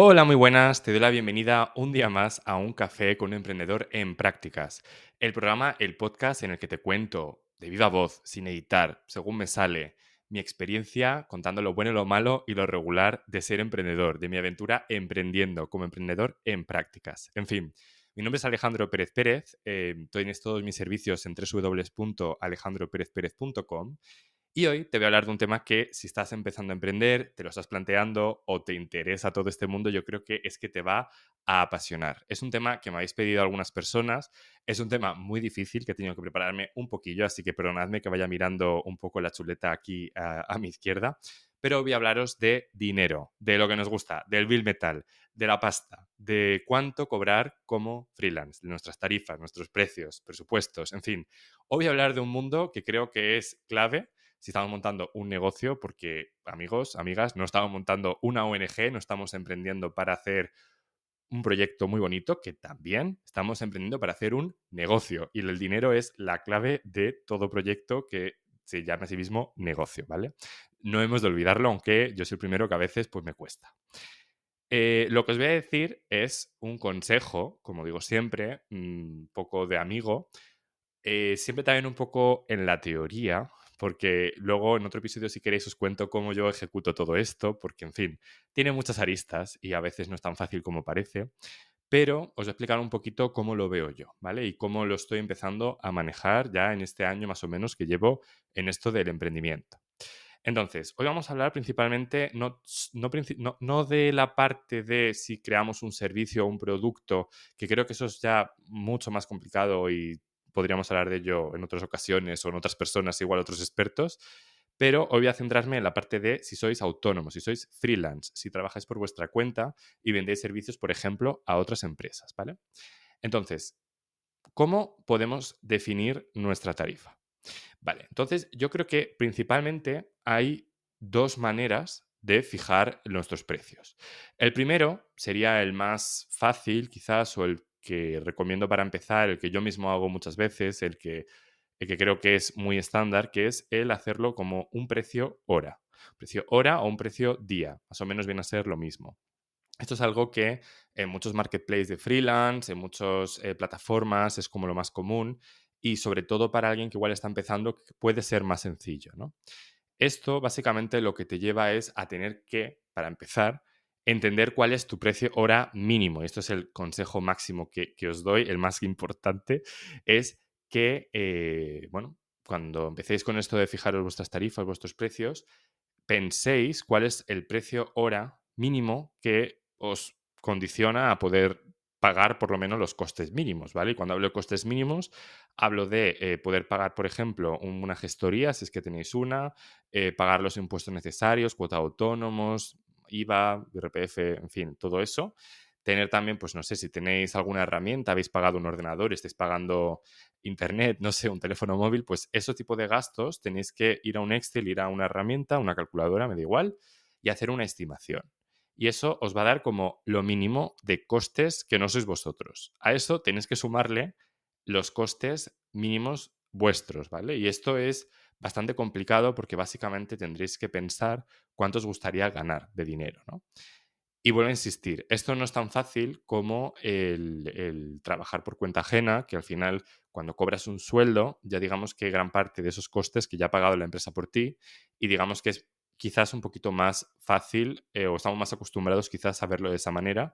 Hola, muy buenas. Te doy la bienvenida un día más a Un Café con un Emprendedor en Prácticas. El programa, el podcast en el que te cuento de viva voz, sin editar, según me sale, mi experiencia contando lo bueno, lo malo y lo regular de ser emprendedor, de mi aventura emprendiendo como emprendedor en prácticas. En fin, mi nombre es Alejandro Pérez Pérez. Tienes todos mis servicios en www.alejandroperezperez.com. Y hoy te voy a hablar de un tema que si estás empezando a emprender, te lo estás planteando o te interesa todo este mundo, yo creo que es que te va a apasionar. Es un tema que me habéis pedido algunas personas, es un tema muy difícil que he tenido que prepararme un poquillo, así que perdonadme que vaya mirando un poco la chuleta aquí a mi izquierda, pero voy a hablaros de dinero, de lo que nos gusta, del bill metal, de la pasta, de cuánto cobrar como freelance, de nuestras tarifas, nuestros precios, presupuestos, en fin. Hoy voy a hablar de un mundo que creo que es clave si estamos montando un negocio, porque amigos, amigas, no estamos montando una ONG, no estamos emprendiendo para hacer un proyecto muy bonito, que también estamos emprendiendo para hacer un negocio. Y el dinero es la clave de todo proyecto que se llama a sí mismo negocio, ¿vale? No hemos de olvidarlo, aunque yo soy el primero que a veces pues me cuesta. Lo que os voy a decir es un consejo, como digo siempre, un poco de amigo, siempre también un poco en la teoría, porque luego en otro episodio, si queréis, os cuento cómo yo ejecuto todo esto, porque, en fin, tiene muchas aristas y a veces no es tan fácil como parece, pero os voy a explicar un poquito cómo lo veo yo, ¿vale? Y cómo lo estoy empezando a manejar ya en este año más o menos que llevo en esto del emprendimiento. Entonces, hoy vamos a hablar principalmente no de la parte de si creamos un servicio o un producto, que creo que eso es ya mucho más complicado y podríamos hablar de ello en otras ocasiones o en otras personas, igual otros expertos, pero hoy voy a centrarme en la parte de si sois autónomos, si sois freelance, si trabajáis por vuestra cuenta y vendéis servicios, por ejemplo, a otras empresas, ¿vale? Entonces, ¿cómo podemos definir nuestra tarifa? Vale, entonces yo creo que principalmente hay dos maneras de fijar nuestros precios. El primero sería el más fácil, quizás, o el que recomiendo para empezar, el que yo mismo hago muchas veces, el que creo que es muy estándar, que es el hacerlo como un precio hora. Precio hora o un precio día. Más o menos viene a ser lo mismo. Esto es algo que en muchos marketplaces de freelance, en muchas plataformas, es como lo más común y sobre todo para alguien que igual está empezando puede ser más sencillo, ¿no? Esto básicamente lo que te lleva es a tener que, para empezar, entender cuál es tu precio hora mínimo. Esto es el consejo máximo que os doy, el más importante, es que, bueno, cuando empecéis con esto de fijaros vuestras tarifas, vuestros precios, penséis cuál es el precio hora mínimo que os condiciona a poder pagar por lo menos los costes mínimos, ¿vale? Y cuando hablo de costes mínimos, hablo de poder pagar, por ejemplo, una gestoría, si es que tenéis una, pagar los impuestos necesarios, cuota de autónomos, IVA, IRPF, en fin, todo eso. Tener también, pues no sé, si tenéis alguna herramienta, habéis pagado un ordenador, estáis pagando internet, no sé, un teléfono móvil, pues ese tipo de gastos tenéis que ir a un Excel, ir a una herramienta, una calculadora, me da igual, y hacer una estimación. Y eso os va a dar como lo mínimo de costes que no sois vosotros. A eso tenéis que sumarle los costes mínimos vuestros, ¿vale? Y esto es bastante complicado porque básicamente tendréis que pensar cuánto os gustaría ganar de dinero, ¿no? Y vuelvo a insistir, esto no es tan fácil como el trabajar por cuenta ajena, que al final, cuando cobras un sueldo, ya digamos que gran parte de esos costes que ya ha pagado la empresa por ti, y digamos que es quizás un poquito más fácil o estamos más acostumbrados quizás a verlo de esa manera.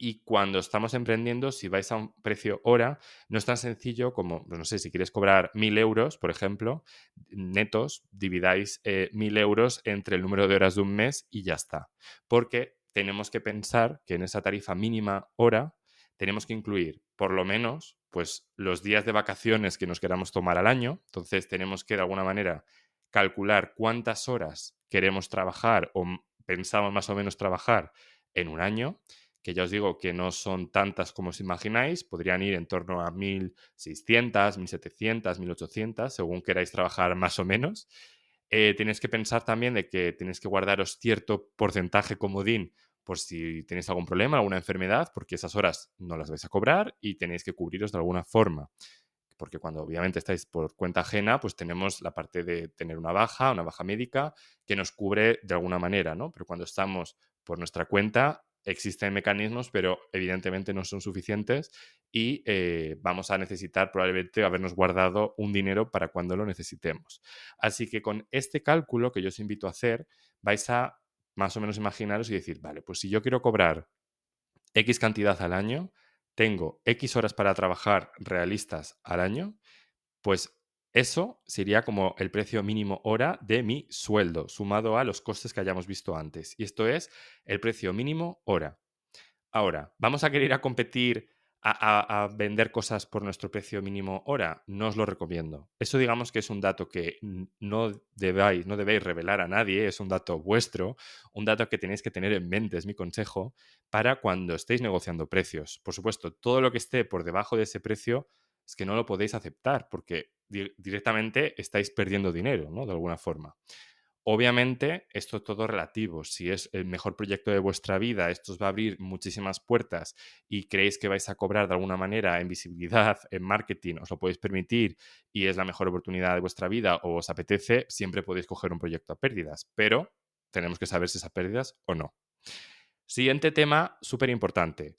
Y cuando estamos emprendiendo, si vais a un precio hora, no es tan sencillo como, pues no sé, si quieres cobrar 1.000 euros, por ejemplo, netos, dividáis 1.000 euros entre el número de horas de un mes y ya está. Porque tenemos que pensar que en esa tarifa mínima hora tenemos que incluir por lo menos pues, los días de vacaciones que nos queramos tomar al año. Entonces tenemos que de alguna manera calcular cuántas horas queremos trabajar o pensamos más o menos trabajar en un año, que ya os digo que no son tantas como os imagináis, podrían ir en torno a 1.600, 1.700, 1.800, según queráis trabajar más o menos. Tenéis que pensar también de que tenéis que guardaros cierto porcentaje comodín por si tenéis algún problema, alguna enfermedad, porque esas horas no las vais a cobrar y tenéis que cubriros de alguna forma. Porque cuando obviamente estáis por cuenta ajena, pues tenemos la parte de tener una baja médica que nos cubre de alguna manera, ¿no? Pero cuando estamos por nuestra cuenta, existen mecanismos, pero evidentemente no son suficientes y vamos a necesitar probablemente habernos guardado un dinero para cuando lo necesitemos. Así que con este cálculo que yo os invito a hacer, vais a más o menos imaginaros y decir, vale, pues si yo quiero cobrar X cantidad al año, tengo X horas para trabajar realistas al año, pues eso sería como el precio mínimo hora de mi sueldo, sumado a los costes que hayamos visto antes. Y esto es el precio mínimo hora. Ahora, ¿vamos a querer ir a competir a vender cosas por nuestro precio mínimo hora? No os lo recomiendo. Eso digamos que es un dato que no debéis revelar a nadie, es un dato vuestro, un dato que tenéis que tener en mente, es mi consejo, para cuando estéis negociando precios. Por supuesto, todo lo que esté por debajo de ese precio es que no lo podéis aceptar porque directamente estáis perdiendo dinero, ¿no? De alguna forma. Obviamente, esto es todo relativo. Si es el mejor proyecto de vuestra vida, esto os va a abrir muchísimas puertas y creéis que vais a cobrar de alguna manera en visibilidad, en marketing, os lo podéis permitir y es la mejor oportunidad de vuestra vida o os apetece, siempre podéis coger un proyecto a pérdidas, pero tenemos que saber si es a pérdidas o no. Siguiente tema, súper importante.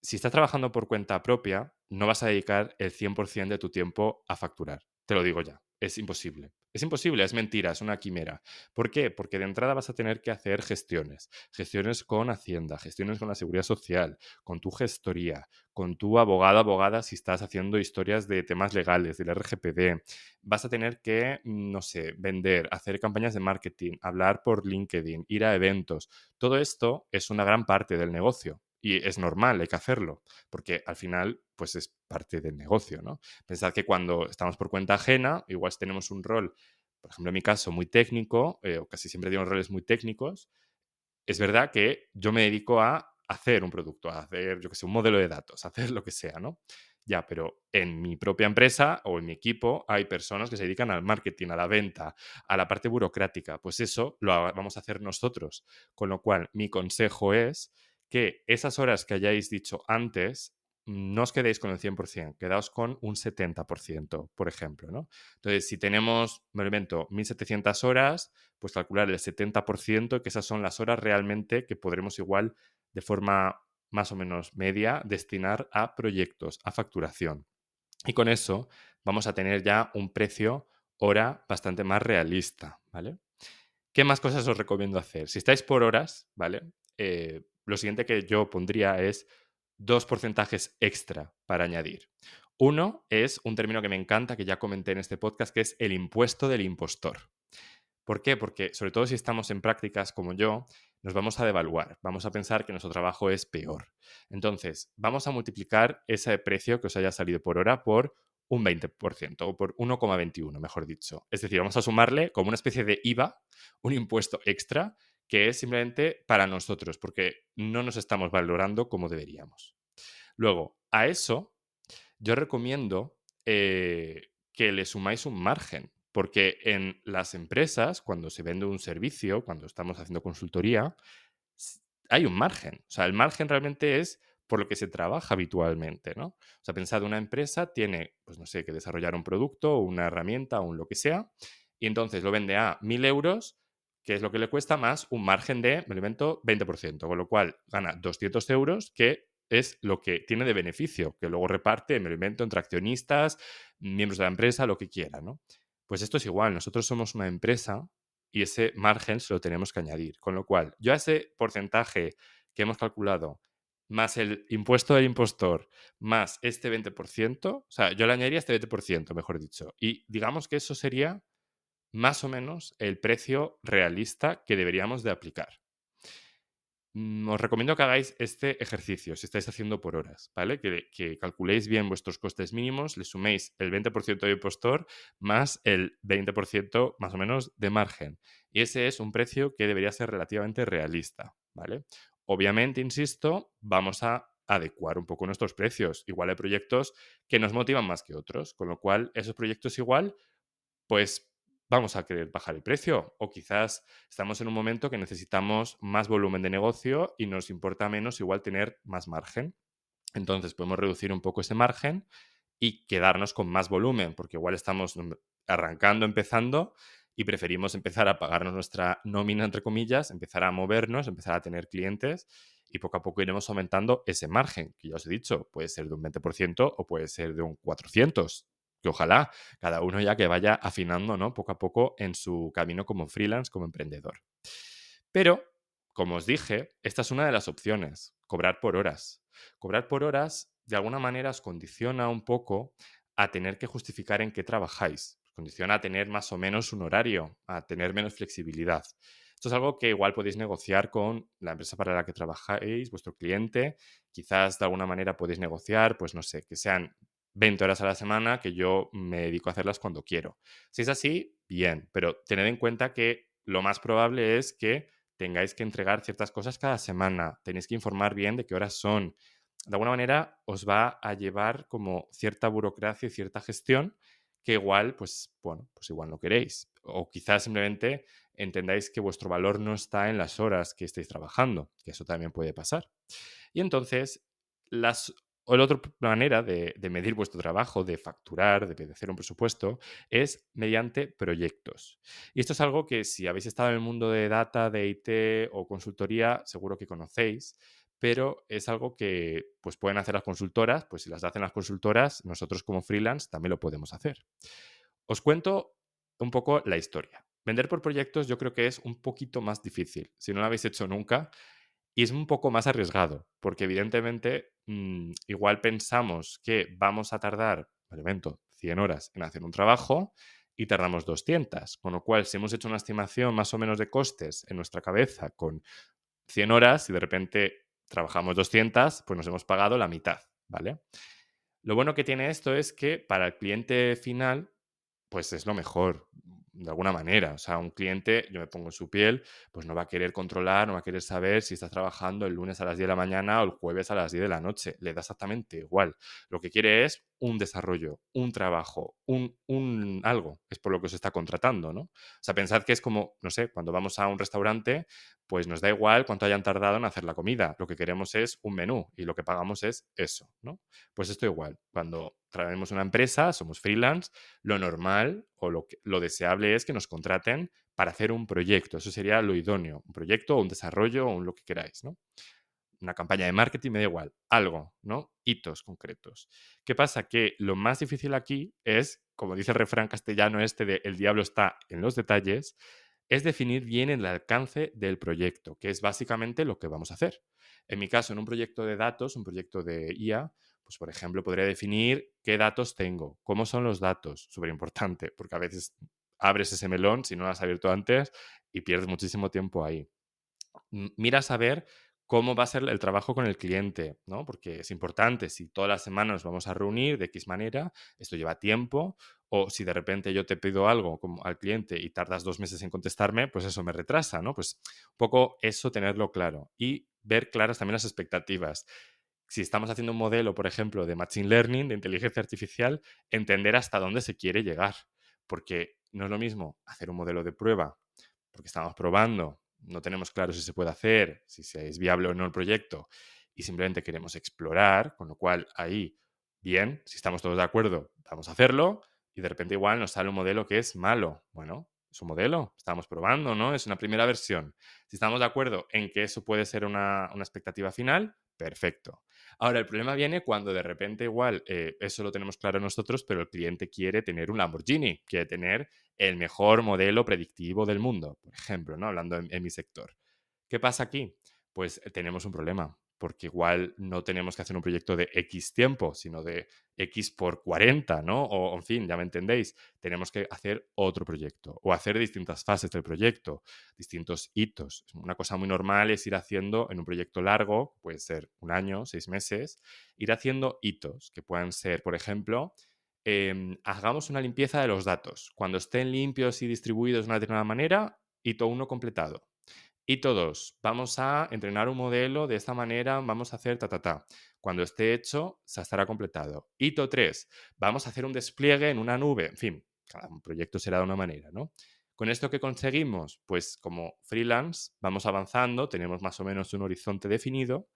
Si estás trabajando por cuenta propia, no vas a dedicar el 100% de tu tiempo a facturar. Te lo digo ya. Es imposible. Es imposible, es mentira, es una quimera. ¿Por qué? Porque de entrada vas a tener que hacer gestiones. Gestiones con Hacienda, gestiones con la Seguridad Social, con tu gestoría, con tu abogado, abogada, si estás haciendo historias de temas legales, del RGPD. Vas a tener que, no sé, vender, hacer campañas de marketing, hablar por LinkedIn, ir a eventos. Todo esto es una gran parte del negocio. Y es normal, hay que hacerlo, porque al final, pues es parte del negocio, ¿no? Pensad que cuando estamos por cuenta ajena, igual si tenemos un rol, por ejemplo, en mi caso, muy técnico, o casi siempre tengo roles muy técnicos, es verdad que yo me dedico a hacer un producto, a hacer, yo que sé, un modelo de datos, a hacer lo que sea, ¿no? Ya, pero en mi propia empresa o en mi equipo hay personas que se dedican al marketing, a la venta, a la parte burocrática. Pues eso vamos a hacer nosotros. Con lo cual, mi consejo es que esas horas que hayáis dicho antes, no os quedéis con el 100%, quedaos con un 70%, por ejemplo, ¿no? Entonces, si tenemos, me lo invento, 1.700 horas, pues calcular el 70%, que esas son las horas realmente que podremos igual de forma más o menos media destinar a proyectos, a facturación. Y con eso vamos a tener ya un precio hora bastante más realista, ¿vale? ¿Qué más cosas os recomiendo hacer? Si estáis por horas, ¿vale? Lo siguiente que yo pondría es dos porcentajes extra para añadir. Uno es un término que me encanta, que ya comenté en este podcast, que es el impuesto del impostor. ¿Por qué? Porque sobre todo si estamos en prácticas como yo, nos vamos a devaluar, vamos a pensar que nuestro trabajo es peor. Entonces, vamos a multiplicar ese precio que os haya salido por hora por un 20% o por 1,21, mejor dicho. Es decir, vamos a sumarle como una especie de IVA, un impuesto extra que es simplemente para nosotros, porque no nos estamos valorando como deberíamos. Luego, a eso yo recomiendo que le sumáis un margen, porque en las empresas, cuando se vende un servicio, cuando estamos haciendo consultoría, hay un margen. O sea, el margen realmente es por lo que se trabaja habitualmente, ¿no? O sea, pensad, una empresa tiene, pues no sé, que desarrollar un producto, una herramienta, o lo que sea, y entonces lo vende a 1.000 euros, que es lo que le cuesta, más un margen de, me lo invento, 20%, con lo cual gana 200 euros, que es lo que tiene de beneficio, que luego reparte, me lo invento, entre accionistas, miembros de la empresa, lo que quiera, ¿no? Pues esto es igual, nosotros somos una empresa y ese margen se lo tenemos que añadir. Con lo cual, yo a ese porcentaje que hemos calculado, más el impuesto del impostor, más este 20%, o sea, yo le añadiría este 20%, mejor dicho. Y digamos que eso sería más o menos el precio realista que deberíamos de aplicar. Os recomiendo que hagáis este ejercicio si estáis haciendo por horas, ¿vale? Que calculéis bien vuestros costes mínimos, le suméis el 20% de impostor más el 20% más o menos de margen. Y ese es un precio que debería ser relativamente realista, ¿vale? Obviamente, insisto, vamos a adecuar un poco nuestros precios. Igual hay proyectos que nos motivan más que otros, con lo cual esos proyectos igual pues vamos a querer bajar el precio. O quizás estamos en un momento que necesitamos más volumen de negocio y nos importa menos igual tener más margen. Entonces podemos reducir un poco ese margen y quedarnos con más volumen, porque igual estamos arrancando, empezando y preferimos empezar a pagarnos nuestra nómina, entre comillas, empezar a movernos, empezar a tener clientes y poco a poco iremos aumentando ese margen, que ya os he dicho, puede ser de un 20% o puede ser de un 400%, que ojalá cada uno ya que vaya afinando, ¿no? Poco a poco en su camino como freelance, como emprendedor. Pero, como os dije, esta es una de las opciones, cobrar por horas. Cobrar por horas, de alguna manera, os condiciona un poco a tener que justificar en qué trabajáis. Os condiciona a tener más o menos un horario, a tener menos flexibilidad. Esto es algo que igual podéis negociar con la empresa para la que trabajáis, vuestro cliente. Quizás de alguna manera podéis negociar, pues no sé, que sean 20 horas a la semana, que yo me dedico a hacerlas cuando quiero. Si es así, bien, pero tened en cuenta que lo más probable es que tengáis que entregar ciertas cosas cada semana, tenéis que informar bien de qué horas son. De alguna manera os va a llevar como cierta burocracia y cierta gestión que igual, pues bueno, pues igual no queréis. O quizás simplemente entendáis que vuestro valor no está en las horas que estáis trabajando, que eso también puede pasar. Y entonces, o la otra manera de medir vuestro trabajo, de facturar, de hacer un presupuesto, es mediante proyectos. Y esto es algo que si habéis estado en el mundo de data, de IT o consultoría, seguro que conocéis, pero es algo que pues, pueden hacer las consultoras, pues si las hacen las consultoras, nosotros como freelance también lo podemos hacer. Os cuento un poco la historia. Vender por proyectos yo creo que es un poquito más difícil. Si no lo habéis hecho nunca, y es un poco más arriesgado, porque evidentemente igual pensamos que vamos a tardar, me lo invento, 100 horas en hacer un trabajo y tardamos 200, con lo cual si hemos hecho una estimación más o menos de costes en nuestra cabeza con 100 horas y de repente trabajamos 200, pues nos hemos pagado la mitad, ¿vale? Lo bueno que tiene esto es que para el cliente final pues es lo mejor, de alguna manera. O sea, un cliente, yo me pongo en su piel, pues no va a querer controlar, no va a querer saber si estás trabajando el lunes a las 10 de la mañana o el jueves a las 10 de la noche. Le da exactamente igual. Lo que quiere es un desarrollo, un trabajo, un algo. Es por lo que se está contratando, ¿no? O sea, pensad que es como, no sé, cuando vamos a un restaurante, pues nos da igual cuánto hayan tardado en hacer la comida. Lo que queremos es un menú y lo que pagamos es eso, ¿no? Pues esto igual. Cuando traemos una empresa, somos freelance, lo normal o lo deseable es que nos contraten para hacer un proyecto. Eso sería lo idóneo. Un proyecto o un desarrollo o lo que queráis, ¿no? Una campaña de marketing, me da igual. Algo, ¿no? Hitos concretos. ¿Qué pasa? Que lo más difícil aquí es, como dice el refrán castellano este de el diablo está en los detalles, es definir bien el alcance del proyecto, que es básicamente lo que vamos a hacer. En mi caso, en un proyecto de datos, un proyecto de IA, pues por ejemplo, podría definir qué datos tengo, cómo son los datos, súper importante, porque a veces abres ese melón si no lo has abierto antes y pierdes muchísimo tiempo ahí. Mira a saber cómo va a ser el trabajo con el cliente, ¿no? Porque es importante, si todas las semanas nos vamos a reunir de X manera, esto lleva tiempo, o si de repente yo te pido algo como al cliente y tardas 2 meses en contestarme, pues eso me retrasa, ¿no? Pues un poco eso tenerlo claro y ver claras también las expectativas. Si estamos haciendo un modelo, por ejemplo, de Machine Learning, de inteligencia artificial, entender hasta dónde se quiere llegar. Porque no es lo mismo hacer un modelo de prueba, porque estamos probando, no tenemos claro si se puede hacer, si es viable o no el proyecto, y simplemente queremos explorar, con lo cual ahí, bien, si estamos todos de acuerdo, vamos a hacerlo, y de repente igual nos sale un modelo que es malo. Bueno, es un modelo, estamos probando, ¿no? Es una primera versión. Si estamos de acuerdo en que eso puede ser una expectativa final, perfecto. Ahora, el problema viene cuando de repente igual eso lo tenemos claro nosotros, pero el cliente quiere tener un Lamborghini, quiere tener el mejor modelo predictivo del mundo, por ejemplo, ¿no? Hablando en mi sector. ¿Qué pasa aquí? Pues tenemos un problema, porque igual no tenemos que hacer un proyecto de X tiempo, sino de X por 40, ¿no? O, en fin, ya me entendéis, tenemos que hacer otro proyecto o hacer distintas fases del proyecto, distintos hitos. Una cosa muy normal es ir haciendo en un proyecto largo, puede ser un año, 6 meses, ir haciendo hitos que puedan ser, por ejemplo, hagamos una limpieza de los datos. Cuando estén limpios y distribuidos de una determinada manera, hito uno completado. Hito 2, vamos a entrenar un modelo de esta manera, vamos a hacer ta, ta, ta. Cuando esté hecho, se estará completado. Hito 3, vamos a hacer un despliegue en una nube. En fin, cada proyecto será de una manera, ¿no? Con esto que conseguimos, pues como freelance vamos avanzando, tenemos más o menos un horizonte definido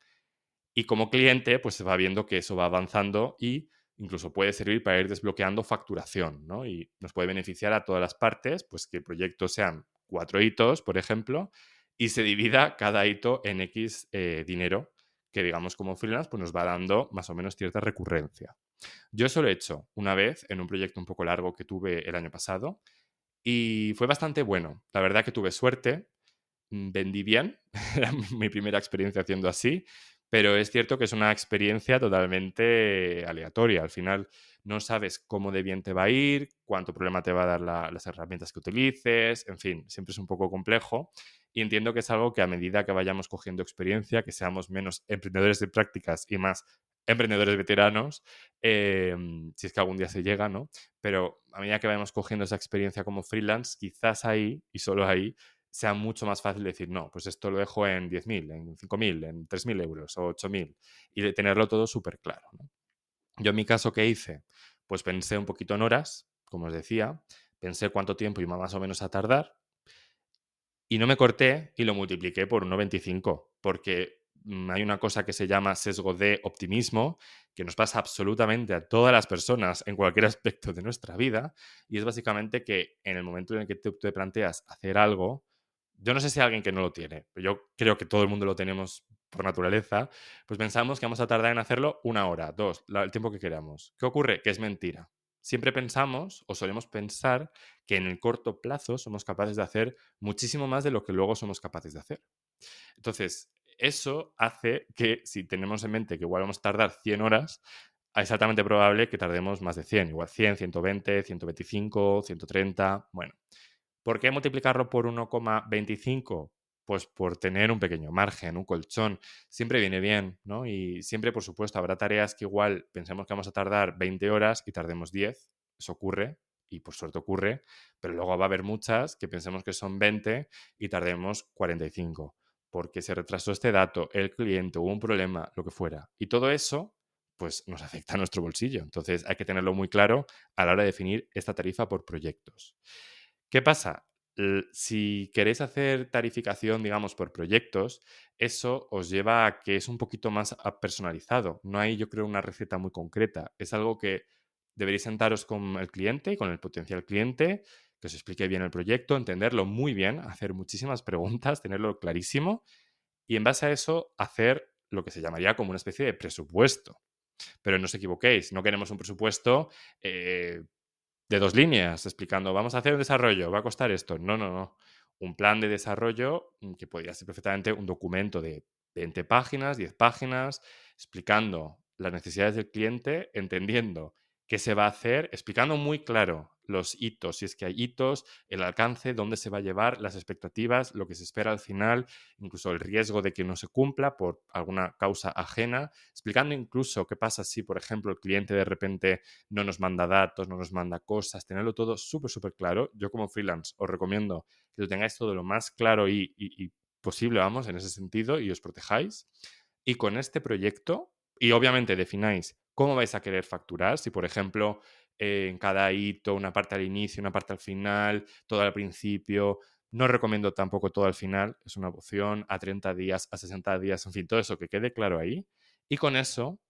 y como cliente, pues se va viendo que eso va avanzando y incluso puede servir para ir desbloqueando facturación, ¿no? Y nos puede beneficiar a todas las partes, pues que el proyecto sean 4 hitos, por ejemplo, y se divida cada hito en X dinero, que digamos como freelance pues nos va dando más o menos cierta recurrencia. Yo eso lo he hecho una vez en un proyecto un poco largo que tuve el año pasado y fue bastante bueno. La verdad que tuve suerte, vendí bien, era mi primera experiencia haciendo así, pero es cierto que es una experiencia totalmente aleatoria. Al final no sabes cómo de bien te va a ir, cuánto problema te va a dar las herramientas que utilices, en fin, siempre es un poco complejo y entiendo que es algo que a medida que vayamos cogiendo experiencia, que seamos menos emprendedores de prácticas y más emprendedores veteranos, si es que algún día se llega, ¿no? Pero a medida que vayamos cogiendo esa experiencia como freelance, quizás ahí y solo ahí sea mucho más fácil decir, no, pues esto lo dejo en 10.000, en 5.000, en 3.000 euros o 8.000 y de tenerlo todo súper claro, ¿no? Yo en mi caso, ¿qué hice? Pues pensé un poquito en horas, como os decía, pensé cuánto tiempo iba más o menos a tardar y no me corté y lo multipliqué por 1,25, porque hay una cosa que se llama sesgo de optimismo, que nos pasa absolutamente a todas las personas en cualquier aspecto de nuestra vida, y es básicamente que en el momento en el que tú te planteas hacer algo, yo no sé si hay alguien que no lo tiene, pero yo creo que todo el mundo lo tenemos por naturaleza, pues pensamos que vamos a tardar en hacerlo 1 hora, dos, el tiempo que queramos. ¿Qué ocurre? Que es mentira. Siempre pensamos o solemos pensar que en el corto plazo somos capaces de hacer muchísimo más de lo que luego somos capaces de hacer. Entonces, eso hace que si tenemos en mente que igual vamos a tardar 100 horas, es exactamente probable que tardemos más de 100, igual 100, 120, 125, 130, bueno. ¿Por qué multiplicarlo por 1,25? Pues por tener un pequeño margen, un colchón. Siempre viene bien, ¿no? Y siempre, por supuesto, habrá tareas que igual pensemos que vamos a tardar 20 horas y tardemos 10. Eso ocurre y por suerte ocurre, pero luego va a haber muchas que pensemos que son 20 y tardemos 45, porque se retrasó este dato, el cliente, hubo un problema, lo que fuera. Y todo eso, pues nos afecta a nuestro bolsillo. Entonces hay que tenerlo muy claro a la hora de definir esta tarifa por proyectos. ¿Qué pasa? Si queréis hacer tarificación, digamos, por proyectos, eso os lleva a que es un poquito más personalizado. No hay, yo creo, una receta muy concreta. Es algo que deberéis sentaros con el cliente y con el potencial cliente, que os explique bien el proyecto, entenderlo muy bien, hacer muchísimas preguntas, tenerlo clarísimo y en base a eso hacer lo que se llamaría como una especie de presupuesto. Pero no os equivoquéis, no queremos un presupuesto de 2 líneas explicando, vamos a hacer un desarrollo, va a costar esto. No, no, no. Un plan de desarrollo que podría ser perfectamente un documento de 20 páginas, 10 páginas, explicando las necesidades del cliente, entendiendo qué se va a hacer, explicando muy claro los hitos, si es que hay hitos, el alcance, dónde se va a llevar, las expectativas, lo que se espera al final, incluso el riesgo de que no se cumpla por alguna causa ajena, explicando incluso qué pasa si, por ejemplo, el cliente de repente no nos manda datos, no nos manda cosas, tenerlo todo súper, súper claro. Yo como freelance os recomiendo que lo tengáis todo lo más claro y posible, vamos, en ese sentido, y os protejáis. Y con este proyecto, y obviamente defináis cómo vais a querer facturar, si por ejemplo en cada hito, una parte al inicio, una parte al final, todo al principio. No recomiendo tampoco todo al final, es una opción a 30 días, a 60 días, en fin, todo eso que quede claro ahí. Y con eso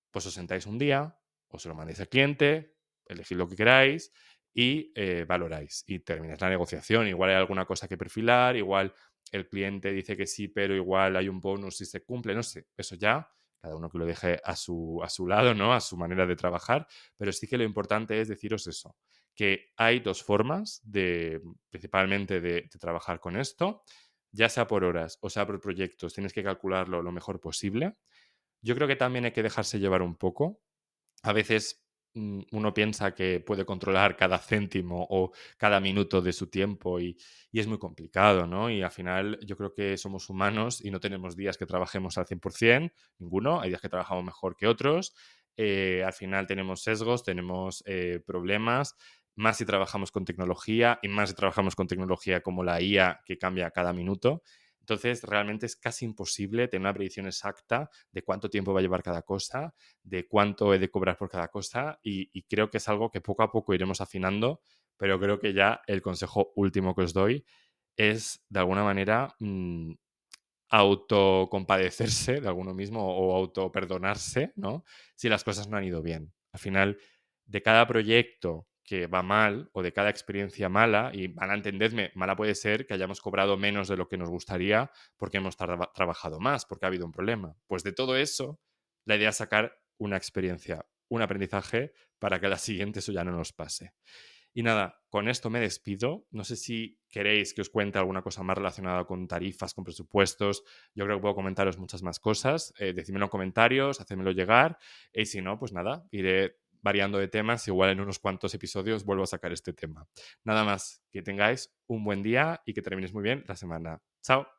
pues os sentáis un día, os lo mandéis al cliente, elegid lo que queráis y valoráis y termináis la negociación. Igual hay alguna cosa que perfilar, igual el cliente dice que sí, pero igual hay un bonus si se cumple, no sé, eso ya, cada uno que lo deje a su lado, ¿no? A su manera de trabajar, pero sí que lo importante es deciros eso, que hay dos formas principalmente de trabajar con esto, ya sea por horas o sea por proyectos, tienes que calcularlo lo mejor posible. Yo creo que también hay que dejarse llevar un poco. A veces uno piensa que puede controlar cada céntimo o cada minuto de su tiempo y es muy complicado, ¿no? Y al final yo creo que somos humanos y no tenemos días que trabajemos al 100%, ninguno. Hay días que trabajamos mejor que otros. Al final tenemos sesgos, tenemos problemas, más si trabajamos con tecnología y más si trabajamos con tecnología como la IA que cambia cada minuto. Entonces, realmente es casi imposible tener una predicción exacta de cuánto tiempo va a llevar cada cosa, de cuánto he de cobrar por cada cosa y creo que es algo que poco a poco iremos afinando, pero creo que ya el consejo último que os doy es, de alguna manera, autocompadecerse de alguno mismo o autoperdonarse, ¿no? Si las cosas no han ido bien. Al final, de cada proyecto que va mal o de cada experiencia mala, y mala, entendedme, mala puede ser que hayamos cobrado menos de lo que nos gustaría porque hemos trabajado más, porque ha habido un problema. Pues de todo eso, la idea es sacar una experiencia, un aprendizaje para que a la siguiente eso ya no nos pase. Y nada, con esto me despido. No sé si queréis que os cuente alguna cosa más relacionada con tarifas, con presupuestos. Yo creo que puedo comentaros muchas más cosas. Decídmelo en comentarios, hacedmelo llegar. Y si no, pues nada, iré variando de temas. Igual en unos cuantos episodios vuelvo a sacar este tema. Nada más, que tengáis un buen día y que terminéis muy bien la semana. Chao.